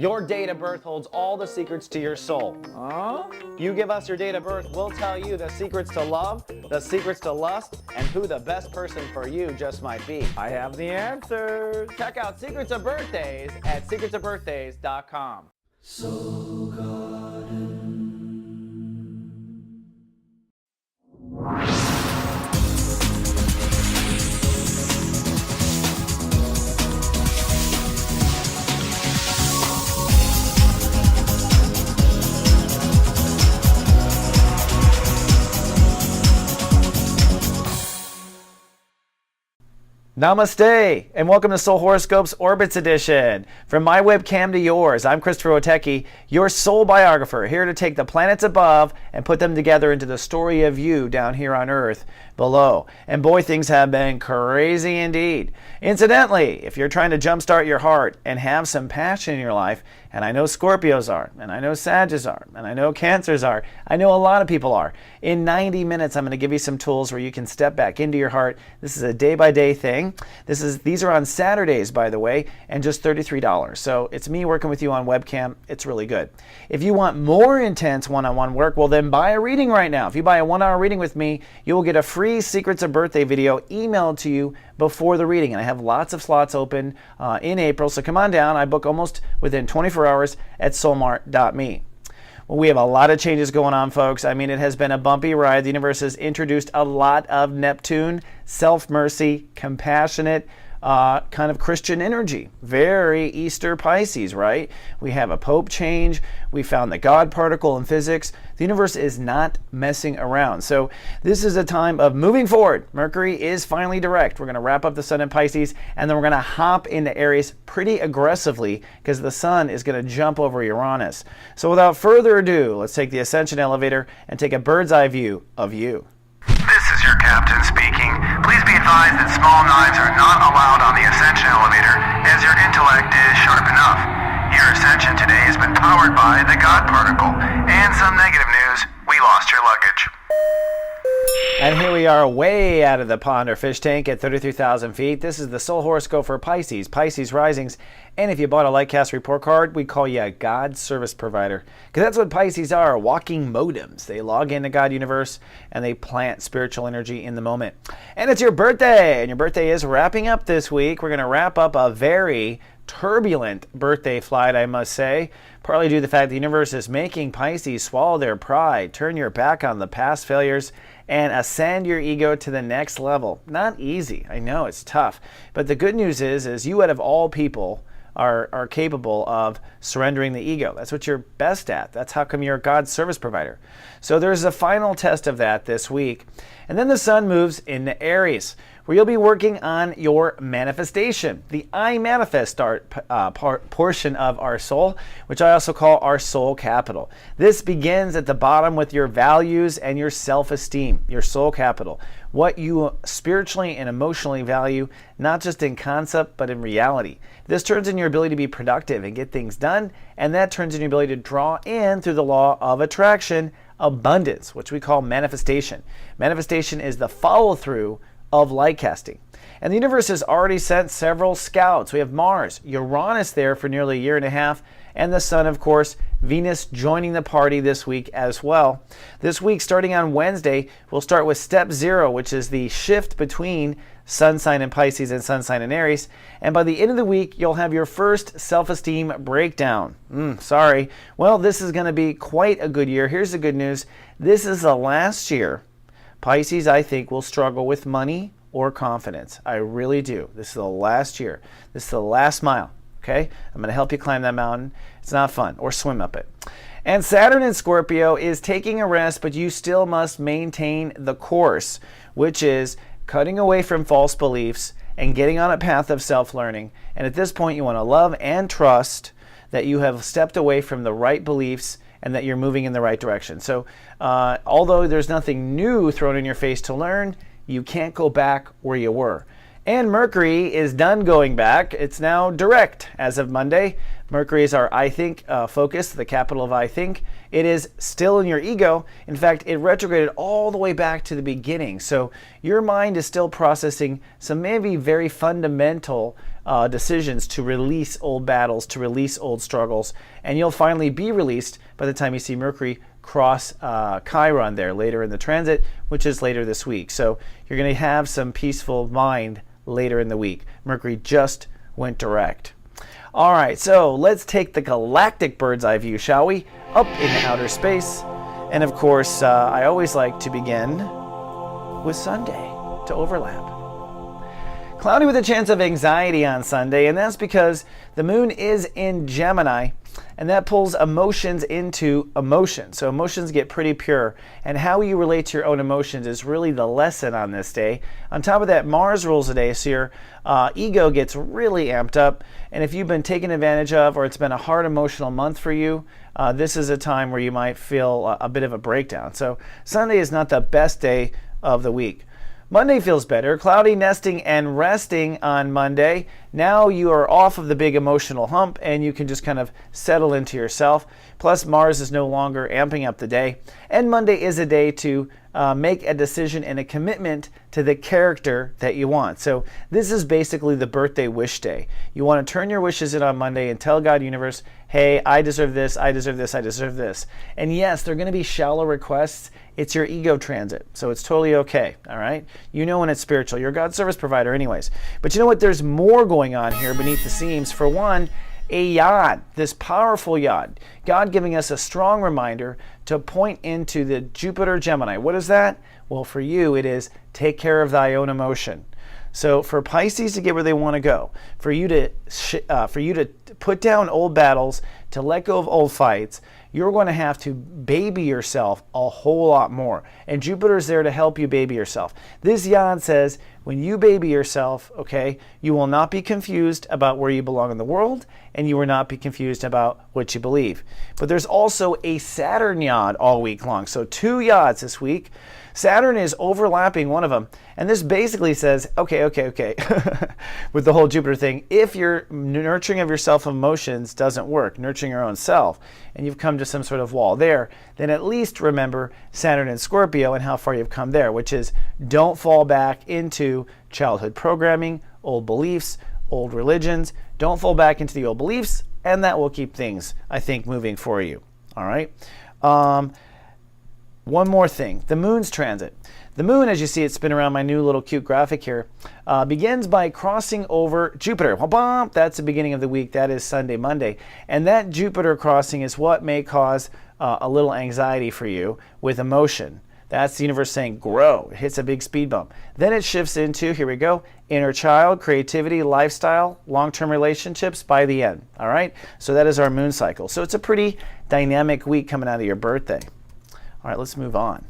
Your date of birth holds all the secrets to your soul. You give us your date of birth, we'll tell you the secrets to love, the secrets to lust, and who the best person for you just might be. I have the answers. Check out Secrets of Birthdays at secretsofbirthdays.com. Namaste, and welcome to Soul Horoscopes Orbits Edition. From my webcam to yours, I'm Christopher Witecki, your soul biographer, here to take the planets above and put them together into the story of you down here on Earth below. And boy, things have been crazy indeed. Incidentally, if you're trying to jumpstart your heart and have some passion in your life, and I know Scorpios are, and I know Sagittarius are, and I know Cancers are, I know a lot of people are. In 90 minutes, I'm going to give you some tools where you can step back into your heart. This is a day-by-day thing. These are on Saturdays, by the way, and just $33. So it's me working with you on webcam. It's really good. If you want more intense one-on-one work, well then buy a reading right now. If you buy a 1-hour reading with me, you will get a free Secrets of Birthday video emailed to you before the reading. And I have lots of slots open in April, so come on down. I book almost within 24 hours at soulmart.me. Well, we have a lot of changes going on, folks. I mean, it has been a bumpy ride. The universe has introduced a lot of Neptune, self-mercy, compassionate, kind of Christian energy. Very Easter Pisces, right? We have a pope change. We found the God particle in physics. The universe is not messing around. So this is a time of moving forward. Mercury is finally direct. We're going to wrap up the sun in Pisces, and then we're going to hop into Aries pretty aggressively because the sun is going to jump over Uranus. So without further ado, let's take the ascension elevator and take a bird's eye view of you. This is your captain speaking. Please be advised that small knives are not allowed on the ascension elevator, as your intellect is sharp enough. Your ascension today has been powered by the God particle. And some negative news, we lost your luggage. And here we are way out of the pond or fish tank at 33,000 feet. This is the soul horoscope for Pisces, Pisces risings. And if you bought a Lightcast report card, we call you a God service provider. Because that's what Pisces are, walking modems. They log into God universe and they plant spiritual energy in the moment. And it's your birthday, and your birthday is wrapping up this week. We're going to wrap up a very turbulent birthday flight, I must say, partly due to the fact the universe is making Pisces swallow their pride, turn your back on the past failures, and ascend your ego to the next level. Not easy. I know it's tough. But the good news is you out of all people are capable of surrendering the ego. That's what you're best at. That's how come you're a God service provider. So there's a final test of that this week. And then the sun moves into Aries, where you'll be working on your manifestation, the I manifest portion of our soul, which I also call our soul capital. This begins at the bottom with your values and your self-esteem, your soul capital, what you spiritually and emotionally value, not just in concept, but in reality. This turns in your ability to be productive and get things done, and that turns in your ability to draw in, through the law of attraction, abundance, which we call manifestation. Manifestation is the follow-through of light casting. And the universe has already sent several scouts. We have Mars, Uranus there for nearly a year and a half, and the sun, of course, Venus joining the party this week as well. This week, starting on Wednesday, we'll start with step 0, which is the shift between sun sign in Pisces and sun sign in Aries. And by the end of the week, you'll have your first self-esteem breakdown. Sorry. Well, this is going to be quite a good year. Here's the good news. This is the last year Pisces, I think, will struggle with money or confidence. I really do. This is the last year. This is the last mile. Okay? I'm going to help you climb that mountain. It's not fun. Or swim up it. And Saturn in Scorpio is taking a rest, but you still must maintain the course, which is cutting away from false beliefs and getting on a path of self-learning. And at this point, you want to love and trust that you have stepped away from the right beliefs and that you're moving in the right direction. So although there's nothing new thrown in your face to learn, you can't go back where you were. And Mercury is done going back. It's now direct as of Monday. Mercury is our I think focus, the capital of I think. It is still in your ego. In fact, it retrograded all the way back to the beginning. So your mind is still processing some maybe very fundamental decisions to release old battles, to release old struggles, and you'll finally be released by the time you see Mercury cross Chiron there later in the transit, which is later this week. So you're going to have some peaceful mind later in the week. Mercury just went direct. All right, so let's take the galactic bird's eye view, shall we? Up in outer space. And of course, I always like to begin with Sunday to overlap. Cloudy with a chance of anxiety on Sunday, and that's because the moon is in Gemini, and that pulls emotions into emotions. So emotions get pretty pure, and how you relate to your own emotions is really the lesson on this day. On top of that, Mars rules the day, so your ego gets really amped up, and if you've been taken advantage of or it's been a hard emotional month for you, this is a time where you might feel a bit of a breakdown. So Sunday is not the best day of the week. Monday feels better. Cloudy, nesting, and resting on Monday. Now you are off of the big emotional hump and you can just kind of settle into yourself. Plus, Mars is no longer amping up the day. And Monday is a day to make a decision and a commitment to the character that you want. So this is basically the birthday wish day. You want to turn your wishes in on Monday and tell God, universe, hey, I deserve this, I deserve this, I deserve this. And yes, they're going to be shallow requests. It's your ego transit, so it's totally okay, all right? You know when it's spiritual. You're a God service provider anyways. But you know what? There's more going on here beneath the seams. For one, a yod, this powerful yod. God giving us a strong reminder to point into the Jupiter Gemini. What is that? Well, for you, it is take care of thy own emotion. So for Pisces to get where they want to go, for you to put down old battles, to let go of old fights, you're going to have to baby yourself a whole lot more. And Jupiter's there to help you baby yourself. This yod says when you baby yourself, okay, you will not be confused about where you belong in the world, and you will not be confused about what you believe. But there's also a Saturn yod all week long. So 2 yods this week. Saturn is overlapping one of them. And this basically says, okay, with the whole Jupiter thing, if your nurturing of your self-emotions doesn't work, nurturing your own self, and you've come to some sort of wall there, then at least remember Saturn and Scorpio and how far you've come there, which is don't fall back into childhood programming, old beliefs, old religions. Don't fall back into the old beliefs, and that will keep things, I think, moving for you. All right? One more thing, the moon's transit. The moon, as you see it spin around my new little cute graphic here, begins by crossing over Jupiter. That's the beginning of the week. That is Sunday, Monday. And that Jupiter crossing is what may cause a little anxiety for you with emotion. That's the universe saying grow. It hits a big speed bump. Then it shifts into, here we go, inner child, creativity, lifestyle, long-term relationships by the end. All right? So that is our moon cycle. So it's a pretty dynamic week coming out of your birthday. All right, let's move on.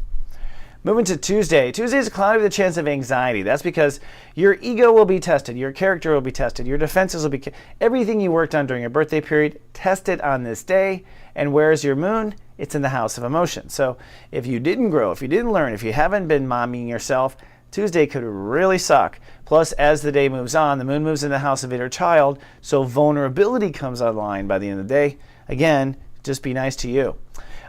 Moving to Tuesday. Tuesday is cloudy with a chance of anxiety. That's because your ego will be tested, your character will be tested, your defenses will be everything you worked on during your birthday period, tested on this day. And where's your moon? It's in the house of emotion. So if you didn't grow, if you didn't learn, if you haven't been mommying yourself, Tuesday could really suck. Plus, as the day moves on, the moon moves in the house of inner child, so vulnerability comes online by the end of the day. Again, just be nice to you.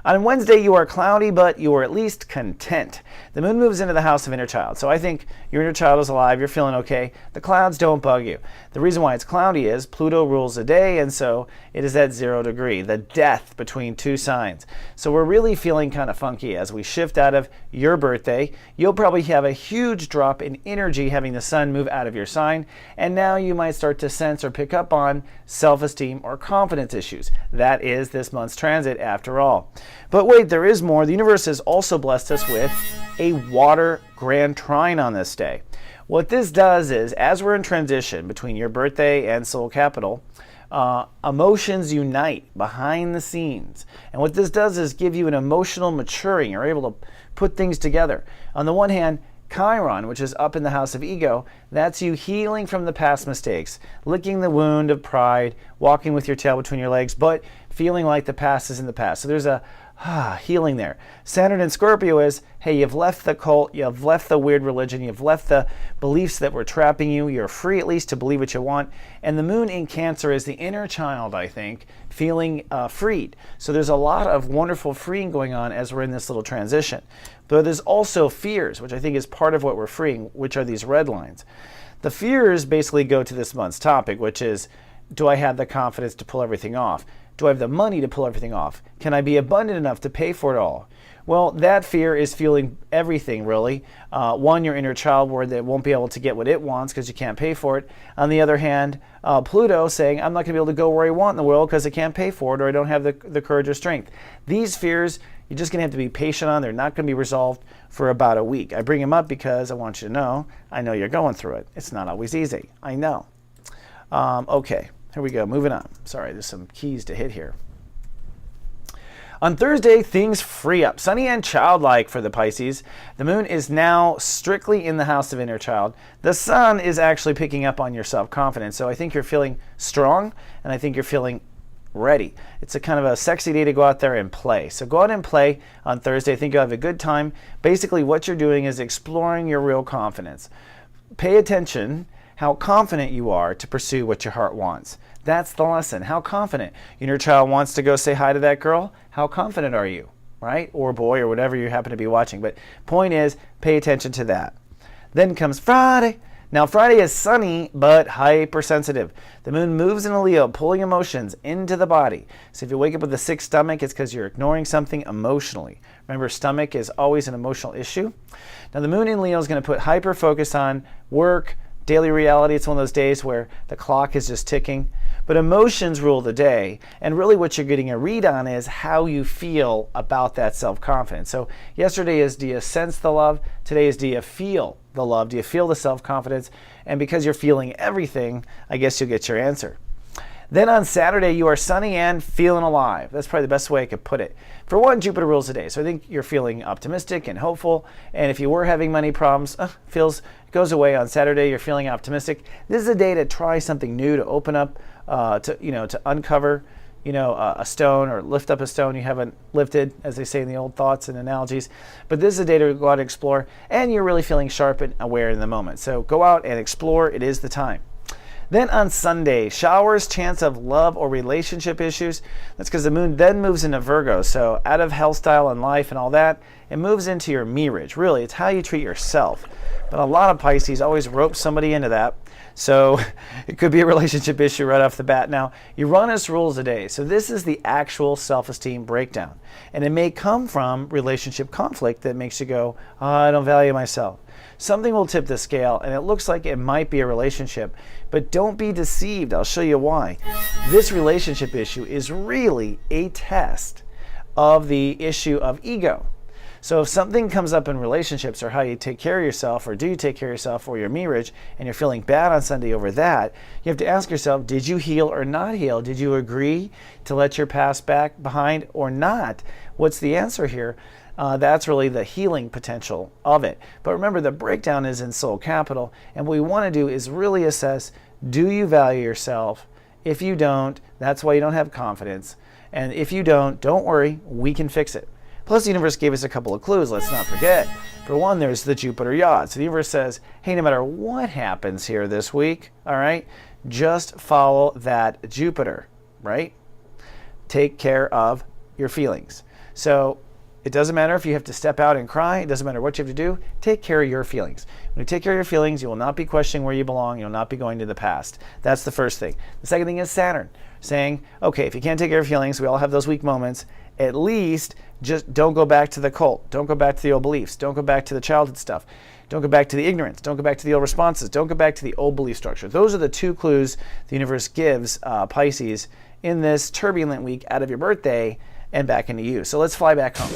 On Wednesday, you are cloudy, but you are at least content. The moon moves into the house of inner child. So I think your inner child is alive, you're feeling okay. The clouds don't bug you. The reason why it's cloudy is Pluto rules the day, and so it is at 0 degree, the death between 2 signs. So we're really feeling kind of funky as we shift out of your birthday. You'll probably have a huge drop in energy having the sun move out of your sign, and now you might start to sense or pick up on self-esteem or confidence issues. That is this month's transit after all. But wait, there is more. The universe has also blessed us with a water grand trine on this day. What this does is, as we're in transition between your birthday and soul capital, emotions unite behind the scenes. And what this does is give you an emotional maturing. You're able to put things together. On the one hand, Chiron, which is up in the house of ego, that's you healing from the past mistakes, licking the wound of pride, walking with your tail between your legs, but feeling like the past is in the past. So there's a healing there. Saturn and Scorpio is, hey, you've left the cult, you've left the weird religion, you've left the beliefs that were trapping you, you're free at least to believe what you want. And the moon in Cancer is the inner child, I think, feeling freed. So there's a lot of wonderful freeing going on as we're in this little transition. But there's also fears, which I think is part of what we're freeing, which are these red lines. The fears basically go to this month's topic, which is, do I have the confidence to pull everything off? Do I have the money to pull everything off? Can I be abundant enough to pay for it all? Well, that fear is fueling everything, really. One, your inner child worried that it won't be able to get what it wants because you can't pay for it. On the other hand, Pluto saying, I'm not going to be able to go where I want in the world because I can't pay for it, or I don't have the courage or strength. These fears, you're just going to have to be patient on. They're not going to be resolved for about a week. I bring them up because I want you to know, I know you're going through it. It's not always easy. I know. Okay, here we go. Moving on. Sorry, there's some keys to hit here. On Thursday, things free up. Sunny and childlike for the Pisces. The moon is now strictly in the house of inner child. The sun is actually picking up on your self-confidence. So I think you're feeling strong, and I think you're feeling ready. It's a kind of a sexy day to go out there and play. So go out and play on Thursday. I think you'll have a good time. Basically, what you're doing is exploring your real confidence. Pay attention how confident you are to pursue what your heart wants. That's the lesson. How confident? Your child wants to go say hi to that girl. How confident are you, right? Or boy, or whatever you happen to be watching. But point is, pay attention to that. Then comes Friday. Now, Friday is sunny, but hypersensitive. The moon moves in a Leo, pulling emotions into the body. So if you wake up with a sick stomach, it's because you're ignoring something emotionally. Remember, stomach is always an emotional issue. Now, the moon in Leo is going to put hyper focus on work, daily reality. It's one of those days where the clock is just ticking. But emotions rule the day, and really what you're getting a read on is how you feel about that self-confidence. So yesterday is, do you sense the love? Today is, do you feel the love? Do you feel the self-confidence? And because you're feeling everything, I guess you'll get your answer. Then on Saturday, you are sunny and feeling alive. That's probably the best way I could put it. For one, Jupiter rules the day. So I think you're feeling optimistic and hopeful. And if you were having money problems, goes away on Saturday. You're feeling optimistic. This is a day to try something new, to open up, to uncover, a stone, or lift up a stone you haven't lifted, as they say in the old thoughts and analogies. But this is a day to go out and explore, and you're really feeling sharp and aware in the moment. So go out and explore. It is the time. Then on Sunday, showers, chance of love or relationship issues. That's because the moon then moves into Virgo. So out of health, style, and life and all that, it moves into your mirage. Really, it's how you treat yourself. But a lot of Pisces always rope somebody into that. So it could be a relationship issue right off the bat. Now, Uranus rules the day. So this is the actual self-esteem breakdown. And it may come from relationship conflict that makes you go, I don't value myself. Something will tip the scale, and it looks like it might be a relationship. But don't be deceived. I'll show you why. This relationship issue is really a test of the issue of ego. So if something comes up in relationships, or how you take care of yourself, or do you take care of yourself, or your mirage, and you're feeling bad on Sunday over that, you have to ask yourself, did you heal or not heal? Did you agree to let your past back behind or not? What's the answer here? That's really the healing potential of it. But remember, the breakdown is in soul capital, and what we want to do is really assess, do you value yourself? If you don't, that's why you don't have confidence. And if you don't worry, we can fix it. Plus, the universe gave us a couple of clues, let's not forget. For one, there's the Jupiter yacht. So the universe says, hey, no matter what happens here this week, all right, just follow that Jupiter, right? Take care of your feelings. So it doesn't matter if you have to step out and cry. It doesn't matter what you have to do. Take care of your feelings. When you take care of your feelings, you will not be questioning where you belong. You will not be going to the past. That's the first thing. The second thing is Saturn saying, okay, if you can't take care of your feelings, we all have those weak moments. At least just don't go back to the cult. Don't go back to the old beliefs. Don't go back to the childhood stuff. Don't go back to the ignorance. Don't go back to the old responses. Don't go back to the old belief structure. Those are the two clues the universe gives Pisces in this turbulent week out of your birthday and back into you. So let's fly back home.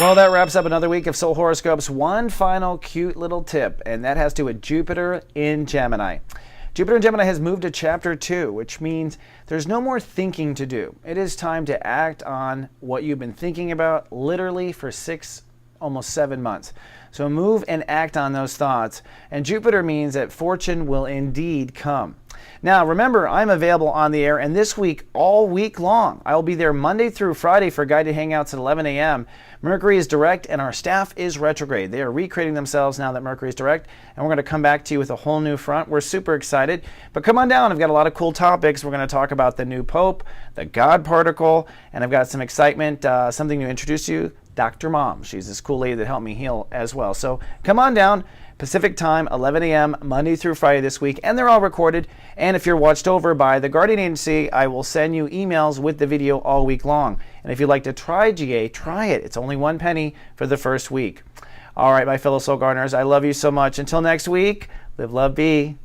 Well, that wraps up another week of Soul Horoscopes. One final cute little tip, and that has to do with Jupiter in Gemini. Jupiter in Gemini has moved to chapter 2, which means there's no more thinking to do. It is time to act on what you've been thinking about literally for 6, almost 7 months. So move and act on those thoughts. And Jupiter means that fortune will indeed come. Now, remember, I'm available on the air, and this week, all week long, I will be there Monday through Friday for guided hangouts at 11 a.m. Mercury is direct, and our staff is retrograde. They are recreating themselves now that Mercury is direct, and we're going to come back to you with a whole new front. We're super excited, but come on down. I've got a lot of cool topics. We're going to talk about the new Pope, the God particle, and I've got some excitement, something to introduce you Dr. Mom. She's this cool lady that helped me heal as well. So come on down. Pacific time, 11 a.m., Monday through Friday this week, and they're all recorded. And if you're watched over by the Guardian Agency, I will send you emails with the video all week long. And if you'd like to try GA, try it. It's only 1 penny for the first week. All right, my fellow soul gardeners, I love you so much. Until next week, live, love, be.